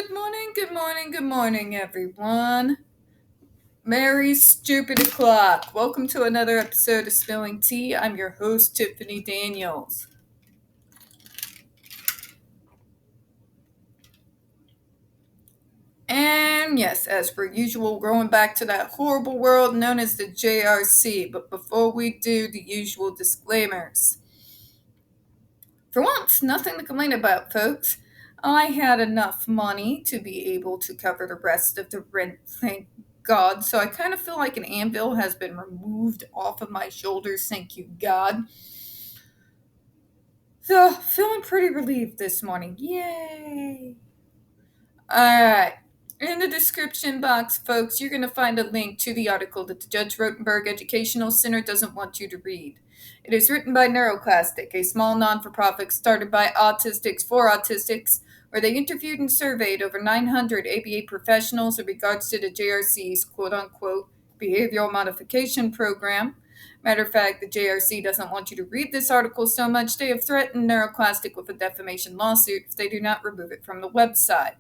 Good morning, everyone. Merry stupid o'clock. Welcome to another episode of Spilling Tea. I'm your host, Tiffany Daniels. And yes, as per usual, going back to that horrible world known as the JRC. But before we do, the usual disclaimers. For once, nothing to complain about, folks. I had enough money to be able to cover the rest of the rent, thank God. So I kind of feel like an anvil has been removed off of my shoulders, thank you, God. So, feeling pretty relieved this morning. Yay! Alright. In the description box, folks, you're going to find a link to the article that the Judge Rotenberg Educational Center doesn't want you to read. It is written by NeuroClastic, a small non-for-profit started by Autistics for Autistics, where they interviewed and surveyed over 900 ABA professionals in regards to the JRC's quote-unquote behavioral modification program. Matter of fact, the JRC doesn't want you to read this article so much, they have threatened NeuroClastic with a defamation lawsuit if they do not remove it from the website.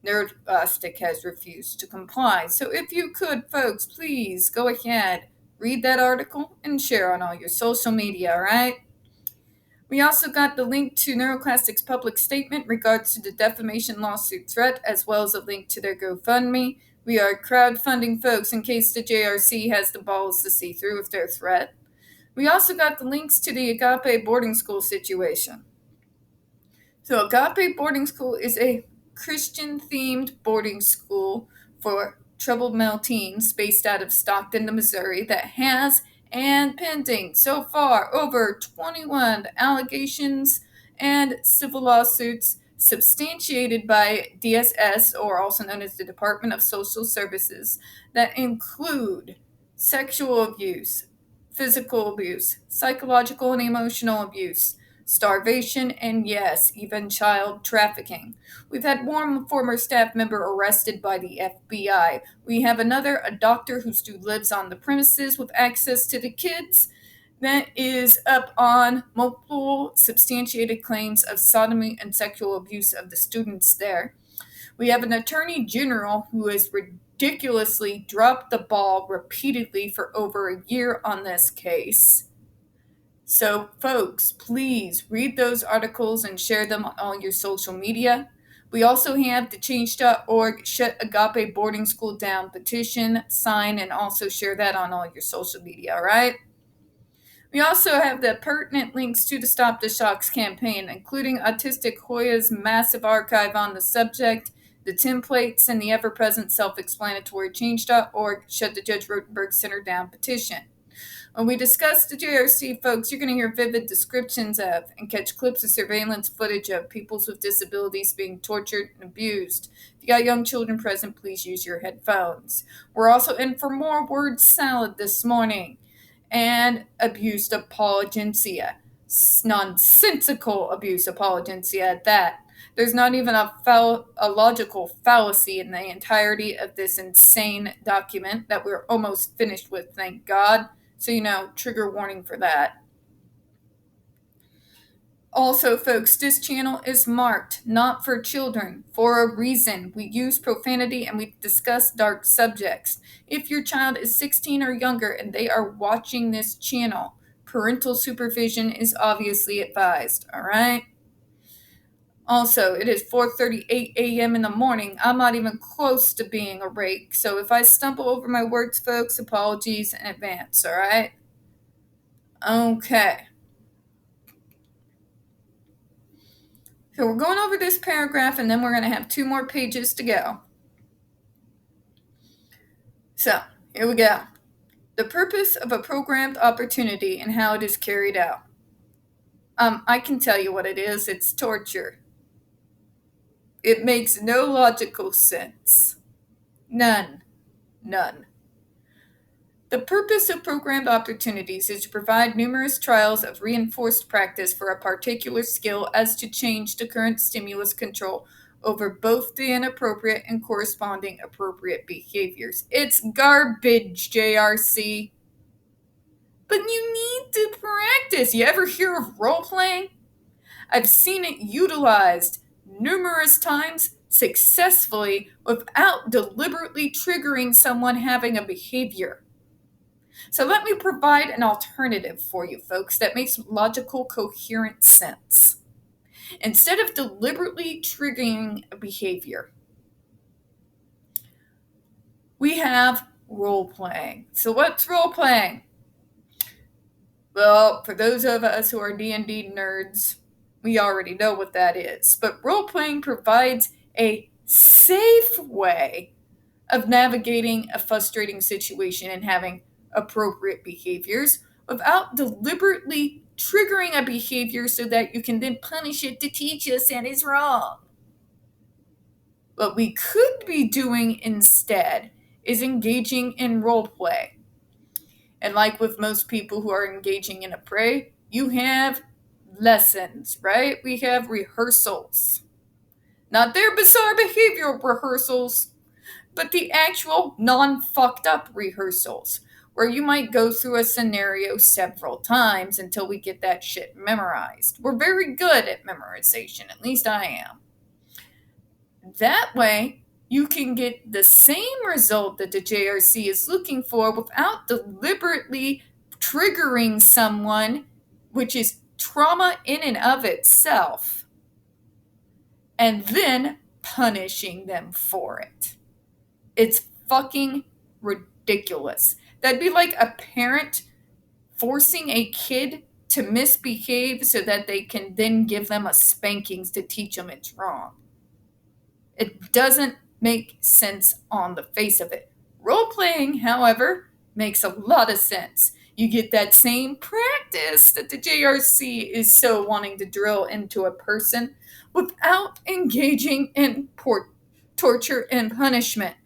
NeuroClastic has refused to comply. So if you could, folks, please go ahead, read that article, and share on all your social media, alright? We also got the link to NeuroClastic's public statement regards to the defamation lawsuit threat, as well as a link to their GoFundMe. We are crowdfunding folks in case the JRC has the balls to see through with their threat. We also got the links to the Agape boarding school situation. So Agape boarding school is a Christian-themed boarding school for troubled male teens based out of Stockton, Missouri, that has and pending so far over 21 allegations and civil lawsuits substantiated by DSS, or also known as the Department of Social Services, that include sexual abuse, physical abuse, psychological and emotional abuse, starvation, and yes, even child trafficking. We've had one former staff member arrested by the FBI. We have a doctor who still lives on the premises with access to the kids that is up on multiple substantiated claims of sodomy and sexual abuse of the students there. We have an attorney general who has ridiculously dropped the ball repeatedly for over a year on this case. So, folks, please read those articles and share them on all your social media. We also have the Change.org Shut Agape Boarding School Down petition, sign, and also share that on all your social media, alright? We also have the pertinent links to the Stop the Shocks campaign, including Autistic Hoya's massive archive on the subject, the templates, and the ever-present self-explanatory Change.org Shut the Judge Rotenberg Center Down petition. When we discuss the JRC, folks, you're going to hear vivid descriptions of and catch clips of surveillance footage of people with disabilities being tortured and abused. If you got young children present, please use your headphones. We're also in for more word salad this morning and abuse apologencia. Nonsensical abuse apologencia at that. There's not even a logical fallacy in the entirety of this insane document that we're almost finished with, thank God. So, trigger warning for that. Also, folks, this channel is marked not for children for a reason. We use profanity and we discuss dark subjects. If your child is 16 or younger and they are watching this channel, parental supervision is obviously advised, alright? Also, it is 4:38 a.m. in the morning. I'm not even close to being awake, so if I stumble over my words, folks, apologies in advance, alright? Okay. So we're going over this paragraph, and then we're going to have 2 more pages to go. So, here we go. The purpose of a programmed opportunity and how it is carried out. I can tell you what it is. It's torture. It makes no logical sense. None. The purpose of programmed opportunities is to provide numerous trials of reinforced practice for a particular skill as to change the current stimulus control over both the inappropriate and corresponding appropriate behaviors. It's garbage, JRC. But you need to practice. You ever hear of role-playing? I've seen it utilized numerous times successfully without deliberately triggering someone having a behavior. So let me provide an alternative for you folks that makes logical, coherent sense. Instead of deliberately triggering a behavior, we have role playing. So what's role playing? Well, for those of us who are D&D nerds, we already know what that is. But role playing provides a safe way of navigating a frustrating situation and having appropriate behaviors without deliberately triggering a behavior so that you can then punish it to teach us that it's wrong. What we could be doing instead is engaging in role play. And like with most people who are engaging in a play, you have lessons, right? We have rehearsals. Not their bizarre behavioral rehearsals, but the actual non-fucked up rehearsals, where you might go through a scenario several times until we get that shit memorized. We're very good at memorization, at least I am. That way, you can get the same result that the JRC is looking for without deliberately triggering someone, which is trauma in and of itself, and then punishing them for it. It's fucking ridiculous. That'd be like a parent forcing a kid to misbehave so that they can then give them a spankings to teach them it's wrong. It doesn't make sense on the face of it. Role playing, however, makes a lot of sense. You get that same practice that the JRC is so wanting to drill into a person without engaging in torture and punishment.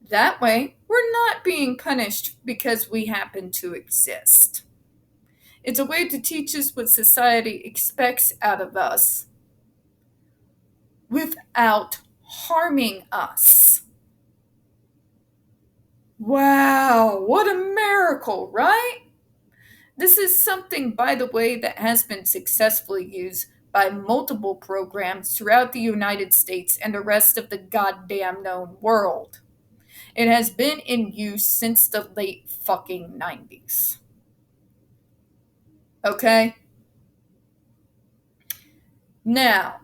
That way, we're not being punished because we happen to exist. It's a way to teach us what society expects out of us without harming us. Wow, what a miracle, right? This is something, by the way, that has been successfully used by multiple programs throughout the United States and the rest of the goddamn known world. It has been in use since the late fucking 90s. Okay? Now,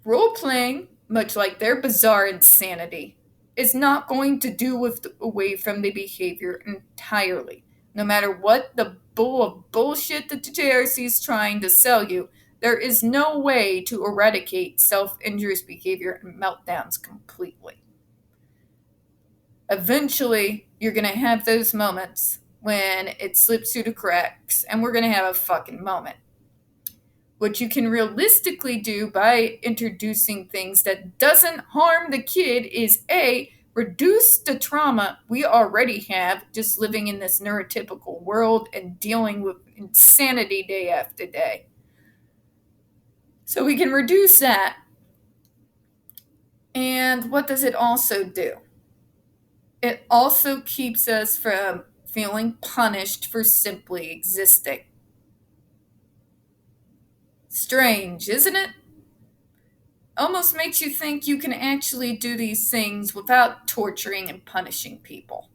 role-playing, much like their bizarre insanity, is not going to do away from the behavior entirely. No matter what the bull of bullshit that the JRC is trying to sell you, there is no way to eradicate self-injurious behavior and meltdowns completely. Eventually, you're going to have those moments when it slips through the cracks, and we're going to have a fucking moment. What you can realistically do by introducing things that doesn't harm the kid is A, reduce the trauma we already have just living in this neurotypical world and dealing with insanity day after day. So we can reduce that. And what does it also do? It also keeps us from feeling punished for simply existing. Strange, isn't it? Almost makes you think you can actually do these things without torturing and punishing people.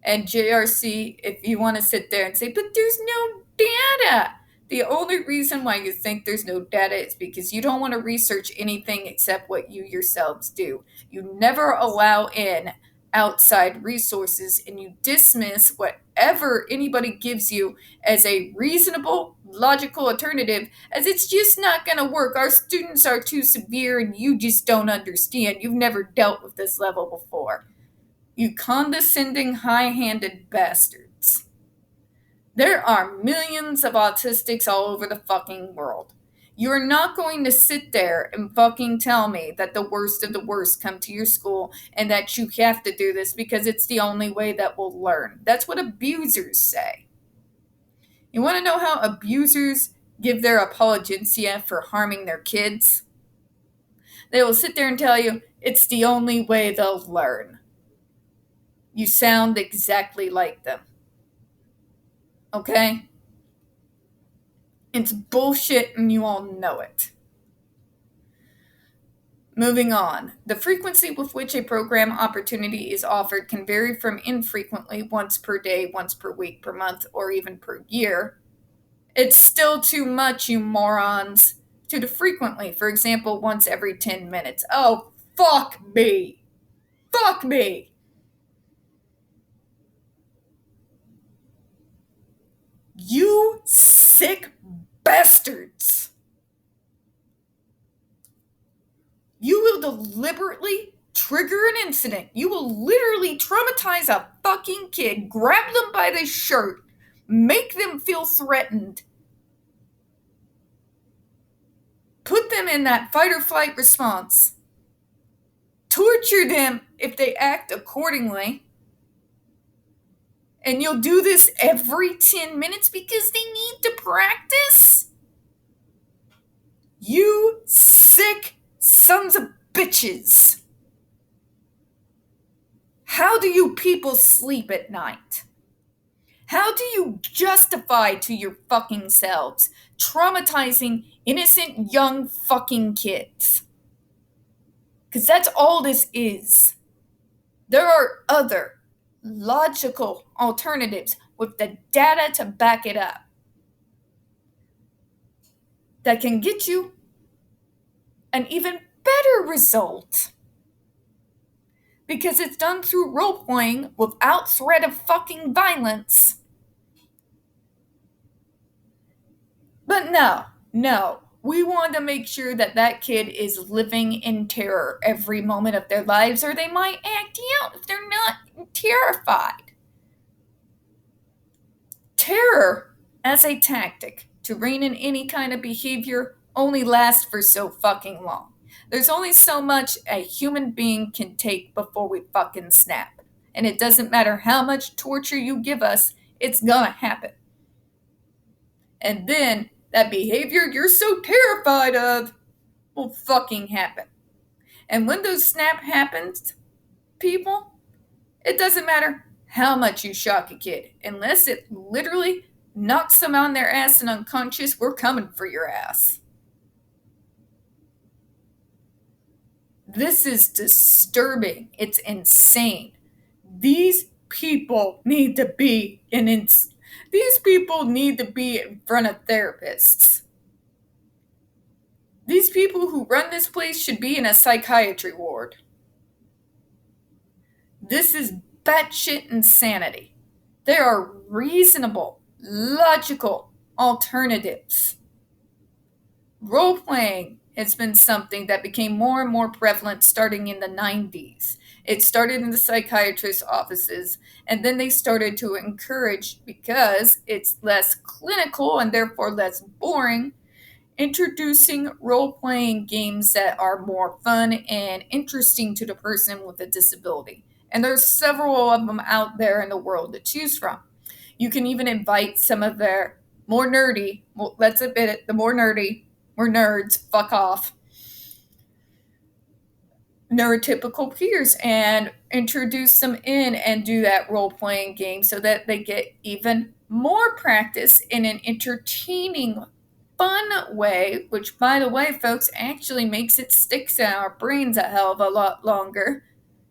And JRC, if you want to sit there and say, but there's no data. The only reason why you think there's no data is because you don't want to research anything except what you yourselves do. You never allow in outside resources, and you dismiss whatever anybody gives you as a reasonable, logical alternative, as it's just not going to work. Our students are too severe and you just don't understand. You've never dealt with this level before. You condescending, high-handed bastards. There are millions of autistics all over the fucking world. You're not going to sit there and fucking tell me that the worst of the worst come to your school and that you have to do this because it's the only way that we'll learn. That's what abusers say. You want to know how abusers give their apologia for harming their kids? They will sit there and tell you it's the only way they'll learn. You sound exactly like them. Okay? It's bullshit and you all know it. Moving on. The frequency with which a program opportunity is offered can vary from infrequently, once per day, once per week, per month, or even per year. It's still too much, you morons. To the frequently, for example, once every 10 minutes. Oh, fuck me. Fuck me. You sick bastards. You will deliberately trigger an incident. You will literally traumatize a fucking kid, grab them by the shirt, make them feel threatened, put them in that fight or flight response, torture them if they act accordingly, and you'll do this every 10 minutes because they need to practice? You sick sons of bitches. How do you people sleep at night? How do you justify to your fucking selves traumatizing innocent young fucking kids? Because that's all this is. There are other logical alternatives with the data to back it up that can get you an even better result. Because it's done through role-playing without threat of fucking violence. But no. We want to make sure that that kid is living in terror every moment of their lives, or they might act out if they're not terrified. Terror as a tactic to rein in any kind of behavior only lasts for so fucking long. There's only so much a human being can take before we fucking snap. And it doesn't matter how much torture you give us, it's gonna happen. And then that behavior you're so terrified of will fucking happen. And when those snap happens, people, it doesn't matter how much you shock a kid. Unless it literally knocks them on their ass and unconscious, we're coming for your ass. This is disturbing. It's insane. These people need to be in front of therapists. These people who run this place should be in a psychiatry ward. This is batshit insanity. There are reasonable, logical alternatives. Role-playing has been something that became more and more prevalent starting in the 90s. It started in the psychiatrist's offices, and then they started to encourage, because it's less clinical and therefore less boring, introducing role-playing games that are more fun and interesting to the person with a disability. And there's several of them out there in the world to choose from. You can even invite some of their more nerdy, well, let's admit it, the more nerdy, we're nerds, fuck off, neurotypical peers, and introduce them in and do that role-playing game so that they get even more practice in an entertaining, fun way, which, by the way, folks, actually makes it stick in our brains a hell of a lot longer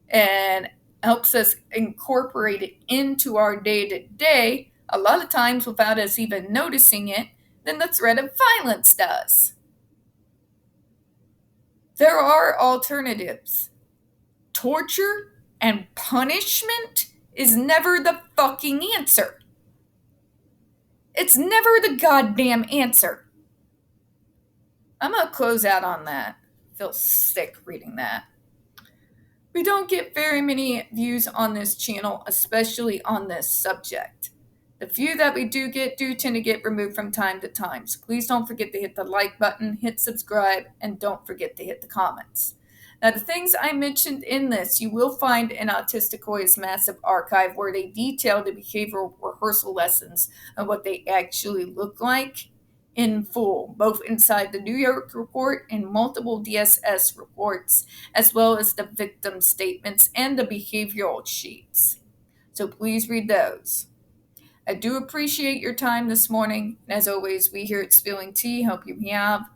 and helps us incorporate it into our day-to-day, a lot of times without us even noticing it, than the threat of violence does. There are alternatives. Torture and punishment is never the fucking answer. It's never the goddamn answer. I'm going to close out on that. I feel sick reading that. We don't get very many views on this channel, especially on this subject. The few that we do tend to get removed from time to time. So please don't forget to hit the like button, hit subscribe, and don't forget to hit the comments. Now, the things I mentioned in this, you will find in Hoya's massive archive where they detail the behavioral rehearsal lessons and what they actually look like in full, both inside the New York report and multiple DSS reports, as well as the victim statements and the behavioral sheets. So please read those. I do appreciate your time this morning. And as always, we here at Spilling Tea hope you have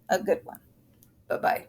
a good one. Bye-bye.